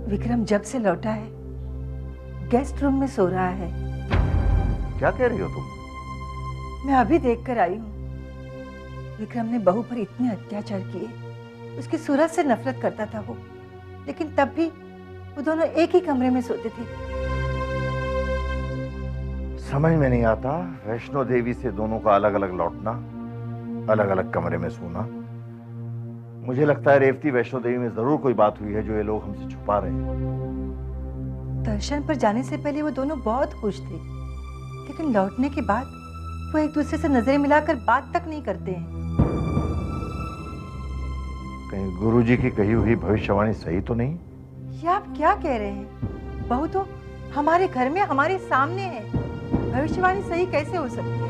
विक्रम जब से लौटा है गेस्ट रूम में सो रहा है। क्या कह रही हो तुम? मैं अभी देख कर आई हूँ। विक्रम ने बहू पर इतने अत्याचार किए। उसकी सूरत से नफरत करता था वो, लेकिन तब भी वो दोनों एक ही कमरे में सोते थे। समझ में नहीं आता, वैष्णो देवी से दोनों का अलग अलग लौटना, अलग अलग कमरे में सोना। मुझे लगता है रेवती, वैष्णो देवी में जरूर कोई बात हुई है जो ये लोग हमसे छुपा रहे हैं। दर्शन पर जाने से पहले वो दोनों बहुत खुश थे, लेकिन लौटने के बाद वो एक दूसरे से नजरें मिलाकर बात तक नहीं करते हैं। कहीं गुरुजी की कही हुई भविष्यवाणी सही तो नहीं? ये आप क्या कह रहे हैं? बहू तो हमारे घर में हमारे सामने है, भविष्यवाणी सही कैसे हो सकती है?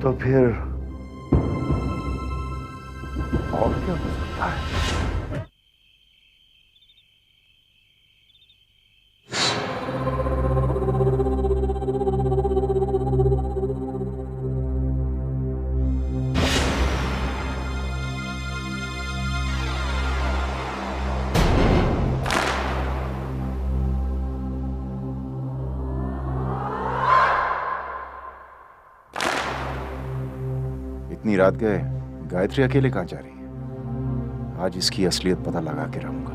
तो फिर और क्या हो सकता है? इतनी रात गए गायत्री अकेले कहाँ जा रही है? आज इसकी असलियत पता लगा के रहूंगा।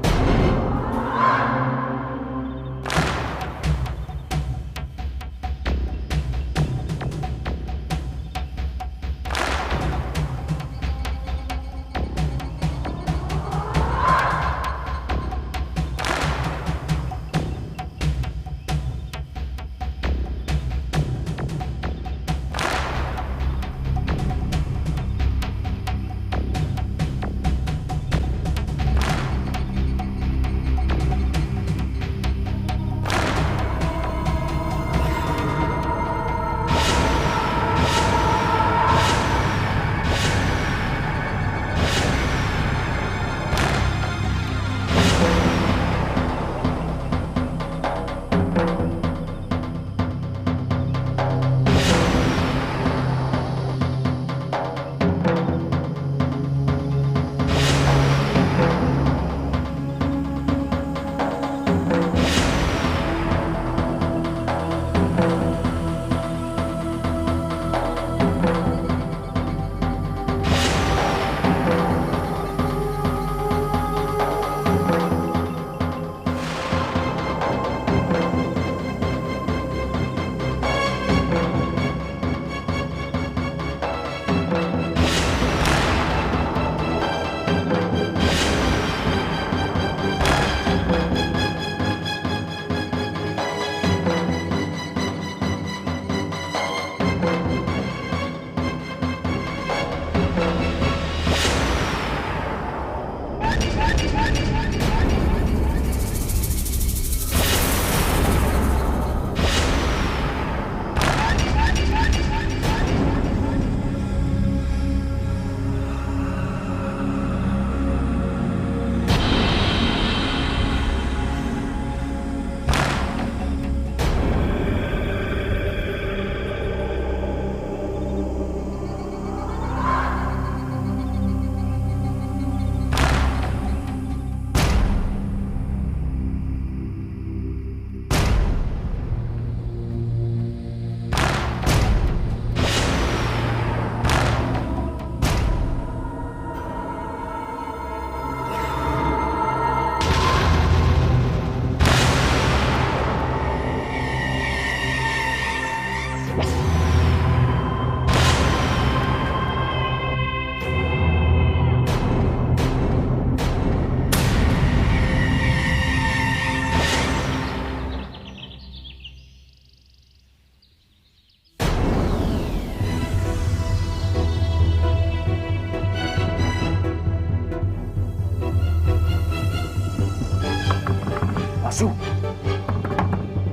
वासु,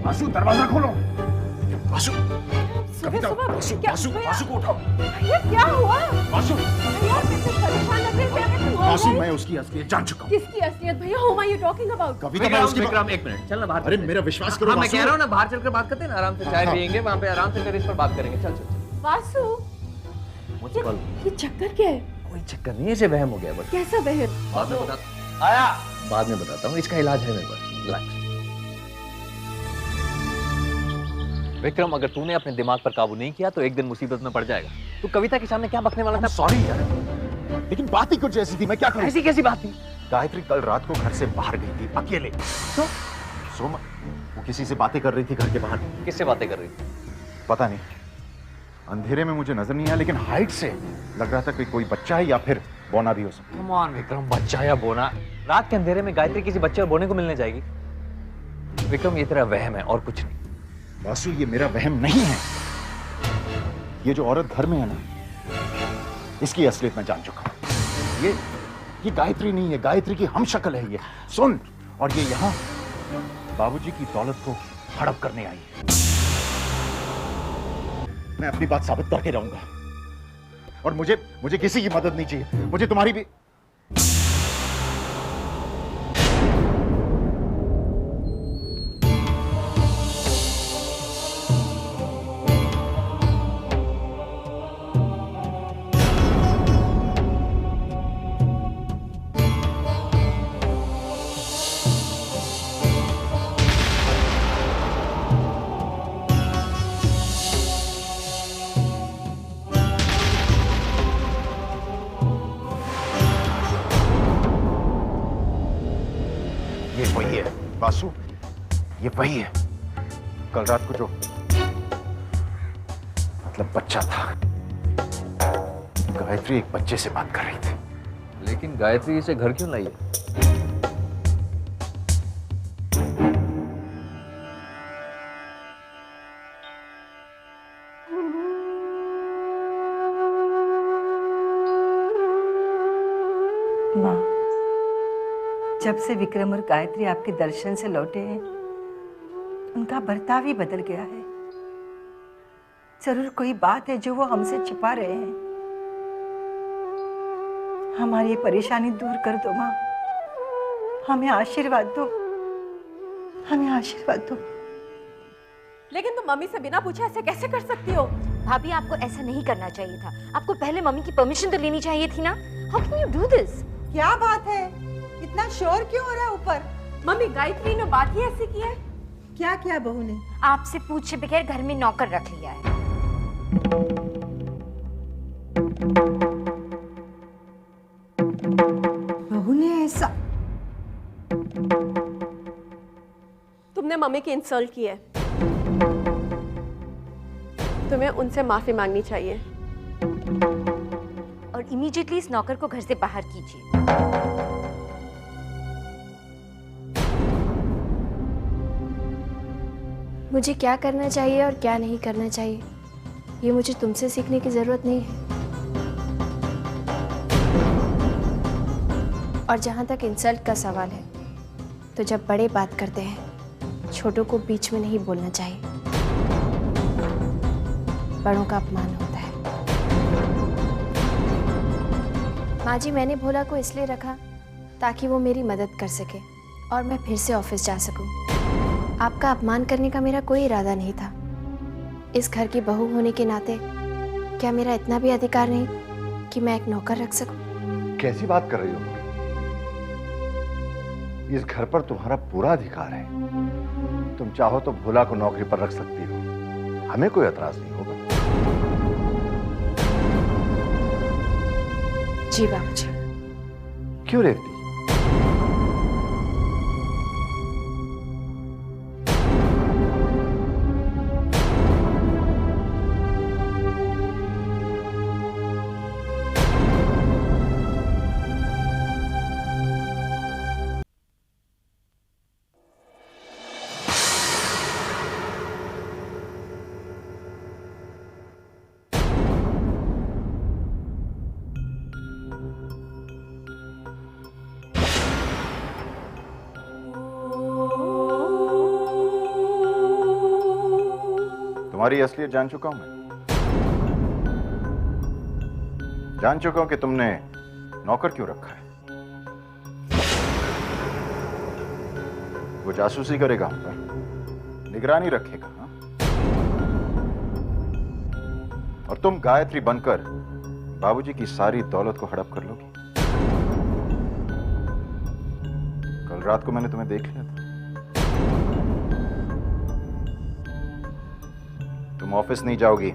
वासु दरवाजा खोलो। वासु, कविता, वासु, वासु, वासु को उठाओ। ये क्या हुआ? वासु, भैया कितने परेशान लग रहे थे। वासु, मैं उसकी असलियत जान चुका हूँ। किसकी असलियत भैया? Whom are you talking about? कविता, मैं उसकी विक्रम एक मिनट, चल ना बाहर। अरे मेरा विश्वास करो। हाँ, मैं कह रहा हूँ ना, बाहर चलकर बात करते हैं ना, आराम से चाय पियेंगे, वहाँ पे आराम से फिर इस पर बात करेंगे। चल चल। वासु, ये चक्कर क्या है? कोई चक्कर नहीं है, इसे वहम हो गया बस। कैसा बहन? बाद में बता। आया। बाद में बताता हूँ, इसका इलाज है मेरे पास। रिलैक्स। विक्रम, अगर तूने अपने दिमाग पर काबू नहीं किया तो एक दिन मुसीबत में पड़ जाएगा। तू कविता के सामने क्या बकने वाला था? सॉरी यार, लेकिन बात ही कुछ ऐसी थी, मैं क्या करूं? ऐसी कैसी बात थी? गायत्री कल रात को घर से बाहर गई थी अकेले। तो सोमा, वो किसी से बातें कर रही थी घर के बाहर। किससे बातें कर रही थी? पता नहीं, अंधेरे में मुझे नजर नहीं आया, लेकिन हाइट से लग रहा था कि कोई बच्चा है या फिर बोना भी हो सकता है। कम ऑन विक्रम, बच्चा या बोना? रात के अंधेरे में गायत्री किसी बच्चे और बोने को मिलने जाएगी? विक्रम, ये तेरा वहम है और कुछ नहीं। वासु, ये मेरा वहम नहीं है। ये जो औरत घर में है ना, इसकी असलियत मैं जान चुका हूं। ये गायत्री नहीं है, गायत्री की हम शक्ल है ये। सुन, और ये यहां बाबूजी की दौलत को हड़प करने आई है। मैं अपनी बात साबित करके रहूंगा, और मुझे किसी की मदद नहीं चाहिए, मुझे तुम्हारी भी। ये वही है वासु, ये वही है कल रात को जो मतलब बच्चा था। गायत्री एक बच्चे से बात कर रही थी। लेकिन गायत्री इसे घर क्यों लाई है? माँ, जब से विक्रम और गायत्री आपके दर्शन से लौटे हैं, उनका बर्ताव ही बदल गया है। जरूर कोई बात है जो वो हमसे छिपा रहे हैं। हमारी ये परेशानी दूर कर दो माँ, हमें आशीर्वाद दो, हमें आशीर्वाद दो। लेकिन तुम मम्मी से बिना पूछे ऐसे कैसे कर सकती हो? भाभी, आपको ऐसा नहीं करना चाहिए था। आपको पहले मम्मी की परमिशन तो लेनी चाहिए थी ना। How can you do this? क्या बात है, इतना शोर क्यों हो रहा है ऊपर? मम्मी, गायत्री ने बात ही ऐसी की है। क्या किया बहू ने? आपसे पूछे बगैर घर में नौकर रख लिया है। बहू ने ऐसा? तुमने मम्मी की इंसल्ट की है, तुम्हें उनसे माफी मांगनी चाहिए। और इमीडिएटली इस नौकर को घर से बाहर कीजिए। मुझे क्या करना चाहिए और क्या नहीं करना चाहिए, ये मुझे तुमसे सीखने की जरूरत नहीं है। और जहाँ तक इंसल्ट का सवाल है, तो जब बड़े बात करते हैं, छोटों को बीच में नहीं बोलना चाहिए। बड़ों का अपमान होता है। माँ जी, मैंने भोला को इसलिए रखा ताकि वो मेरी मदद कर सके और मैं फिर से ऑफिस जा सकूं। आपका अपमान करने का मेरा कोई इरादा नहीं था। इस घर की बहू होने के नाते क्या मेरा इतना भी अधिकार नहीं कि मैं एक नौकर रख सकूं? कैसी बात कर रही हो? इस घर पर तुम्हारा पूरा अधिकार है। तुम चाहो तो भोला को नौकरी पर रख सकती हो, हमें कोई एतराज नहीं होगा। जी बाबूजी। क्यों रेवती? तुम्हारी असलियत जान चुका हूं मैं। जान चुका हूं कि तुमने नौकर क्यों रखा है। वो जासूसी करेगा हम पर, निगरानी रखेगा, हाँ? और तुम गायत्री बनकर बाबूजी की सारी दौलत को हड़प कर लोगी। रात को मैंने तुम्हें देख लिया था। तुम ऑफिस नहीं जाओगी।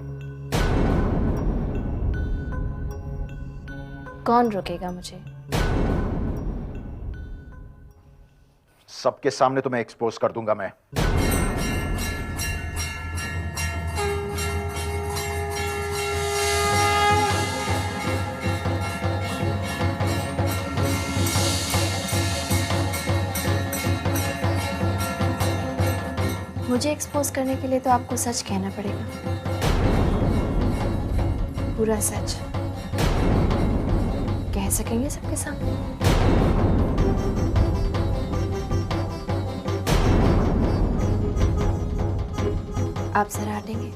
कौन रोकेगा मुझे? सबके सामने तुम्हें एक्सपोज कर दूंगा मैं। मुझे एक्सपोज करने के लिए तो आपको सच कहना पड़ेगा, पूरा सच। कह सकेंगे सबके सामने? आप जरा हटेंगे,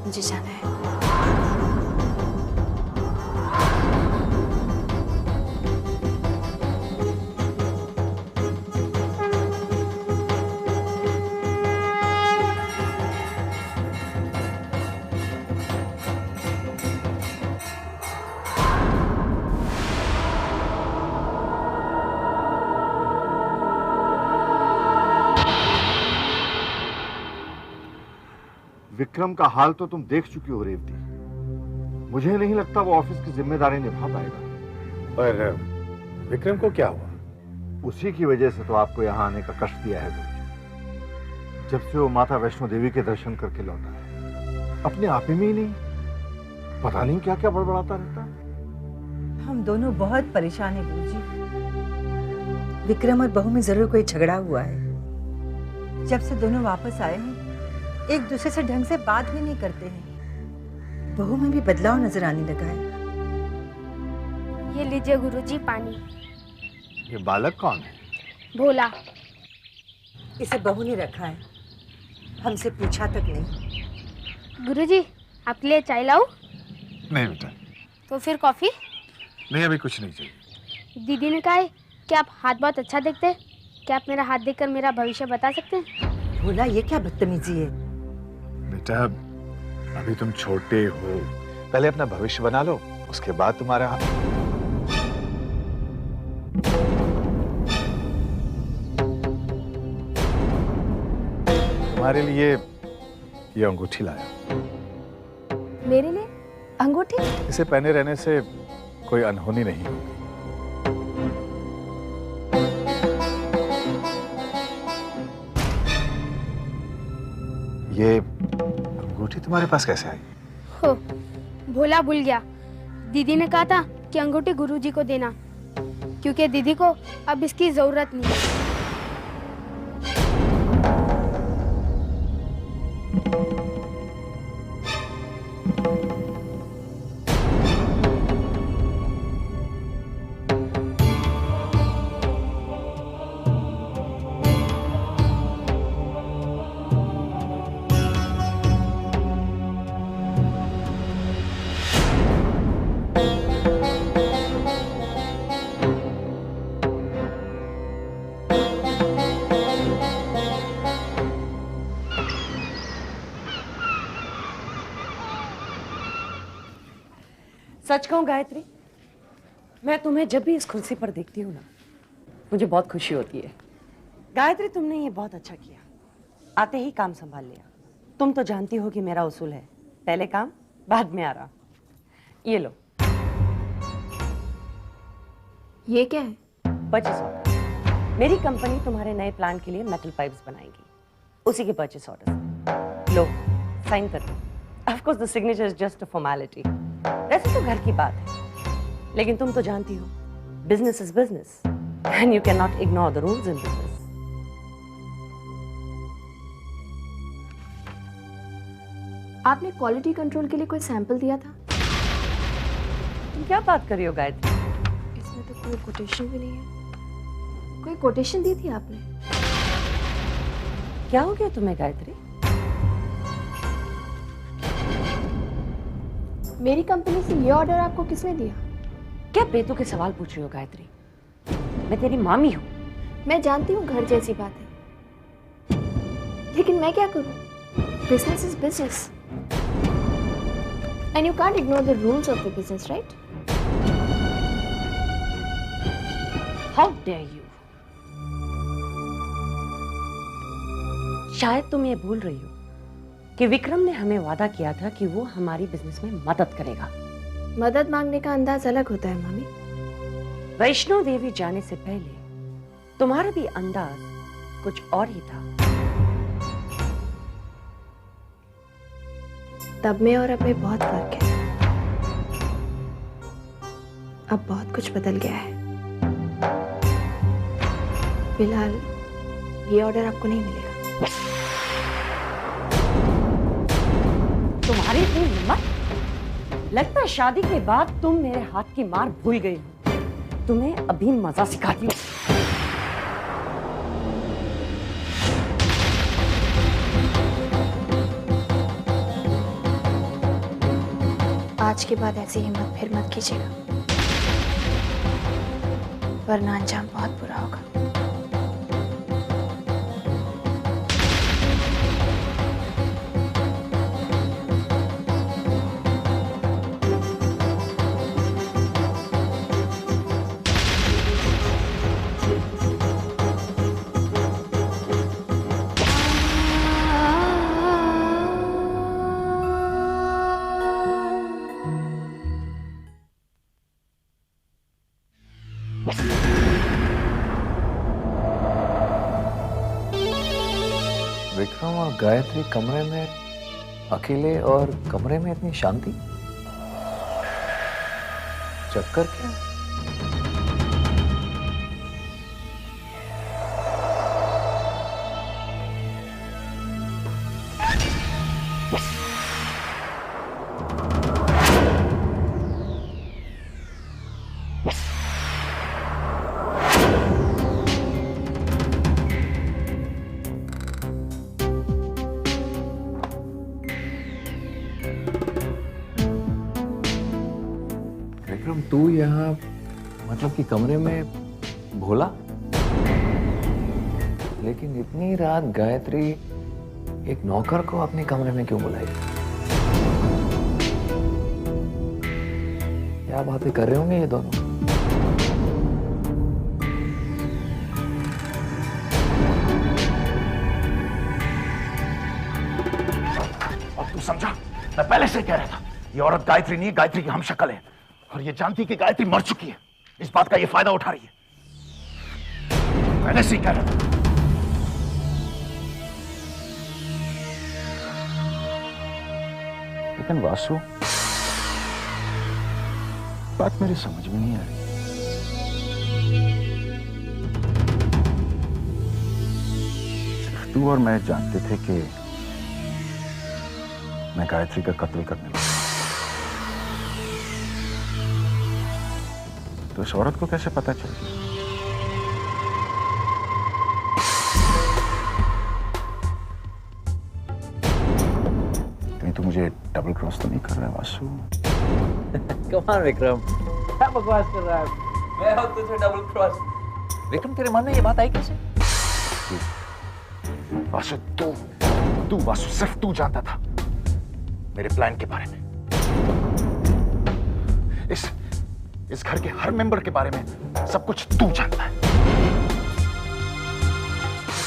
मुझे जाना है। विक्रम का हाल तो तुम देख चुकी हो रेवती। मुझे नहीं लगता वो ऑफिस की जिम्मेदारी निभा पाएगा। पर विक्रम को क्या हुआ? उसी की वजह से तो आपको यहाँ आने का कष्ट दिया है गुरुजी। जब से वो माता वैष्णो देवी के दर्शन करके लौटा है, अपने आप ही में ही नहीं, पता नहीं क्या क्या बड़बड़ाता रहता है। हम दोनों बहुत परेशान हैं गुरुजी। विक्रम और बहू में जरूर कोई झगड़ा हुआ है। जब से दोनों वापस आए हैं, एक दूसरे से ढंग से बात भी नहीं करते हैं। बहू में भी बदलाव नजर आने लगा है। ये लीजिए गुरुजी पानी। ये बालक कौन है? भोला। इसे बहू ने रखा है, हमसे पूछा तक नहीं। गुरुजी आपके लिए चाय लाऊं? नहीं बेटा, तो फिर कॉफी? नहीं अभी कुछ नहीं चाहिए। दीदी ने कहा है कि आप हाथ बहुत अच्छा देखते हैं। क्या आप मेरा हाथ देखकर मेरा भविष्य बता सकते हैं? भोला, ये क्या बदतमीजी है? बेटा अभी तुम छोटे हो, पहले अपना भविष्य बना लो, उसके बाद तुम्हारा तुम्हारे लिए ये अंगूठी लाया। मेरे लिए अंगूठी? इसे पहने रहने से कोई अनहोनी नहीं होगी। ये अंगूठी तुम्हारे पास कैसे आई? हो, भोला भूल गया। दीदी ने कहा था कि अंगूठी गुरुजी को देना, क्योंकि दीदी को अब इसकी जरूरत नहीं है। सच कहूं गायत्री, मैं तुम्हें जब भी इस कुर्सी पर देखती हूँ ना, मुझे बहुत खुशी होती है। गायत्री, तुमने ये बहुत अच्छा किया, आते ही काम संभाल लिया। तुम तो जानती हो कि मेरा उसूल है, पहले काम बाद में आराम। ये लो। ये क्या है? Purchase order. मेरी कंपनी तुम्हारे नए प्लान के लिए मेटल पाइप्स बनाएगी, उसी के परचेस ऑर्डर। लो, साइन कर दो। Of course the signature is just a formality. वैसे तो घर की बात है, लेकिन तुम तो जानती हो business is business and you can not ignore the rules in business. आपने क्वालिटी कंट्रोल के लिए कोई सैंपल दिया था? तुम क्या बात कर रही हो गायत्री? इसमें तो कोई कोटेशन भी नहीं है। कोई कोटेशन दी थी आपने? क्या हो गया तुम्हें गायत्री? मेरी कंपनी से ये ऑर्डर आपको किसने दिया? क्या बेतु के सवाल पूछ रही हो गायत्री? मैं तेरी मामी हूँ। मैं जानती हूँ घर जैसी बात है, लेकिन मैं क्या करूँ? Business is business and you can't ignore the rules of the business, right? How dare you! शायद तुम ये भूल रही हो कि विक्रम ने हमें वादा किया था कि वो हमारी बिजनेस में मदद करेगा। मदद मांगने का अंदाज अलग होता है मामी। वैष्णो देवी जाने से पहले तुम्हारा भी अंदाज कुछ और ही था। तब में और अब में बहुत फर्क है। अब बहुत कुछ बदल गया है। फिलहाल ये ऑर्डर आपको नहीं मिलेगा। तुम्हारी इतनी हिम्मत? लगता है शादी के बाद तुम मेरे हाथ की मार भूल गई हो। तुम्हें अभी मजा सिखाती हूँ। आज के बाद ऐसी हिम्मत फिर मत कीजिएगा, वरना अंजाम बहुत बुरा होगा। विक्रम और गायत्री कमरे में अकेले, और कमरे में इतनी शांति। चक्कर क्या? विक्रम, तू यहाँ मतलब कि कमरे में भोला, लेकिन इतनी रात गायत्री एक नौकर को अपने कमरे में क्यों बुलाई? क्या बातें कर रहे होंगे ये दोनों? अब तू समझा? मैं पहले से कह रहा था, ये औरत गायत्री नहीं है, गायत्री की हम शक्ल है। और ये जानती कि गायत्री मर चुकी है, इस बात का ये फायदा उठा रही है। पहले से ही कह रहा था। लेकिन वासु, बात मेरी समझ में नहीं आ रही। सिर्फ तू और मैं जानते थे कि मैं गायत्री का कत्ल करने वाला। तो इस औरत को कैसे पता चल गया? कहीं तू मुझे डबल क्रॉस तो नहीं कर रहा है वासु? कम ऑन विक्रम, क्या बकवास कर रहा है? मैं हूं तुझे डबल क्रॉस। विक्रम, तेरे मन में ये बात आई कैसे? वासु, तू वासु, सिर्फ तू जानता था मेरे प्लान के बारे में। इस घर के हर मेंबर के बारे में सब कुछ तू जानता है।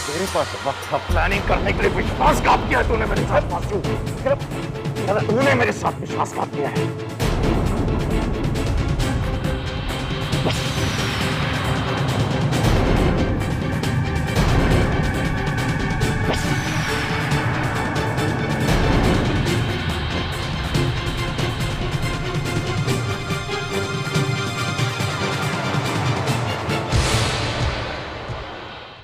तेरे पास वक्त था प्लानिंग करने के लिए। विश्वासघात किया तूने मेरे साथ वासु। तूने मेरे साथ विश्वासघात किया है।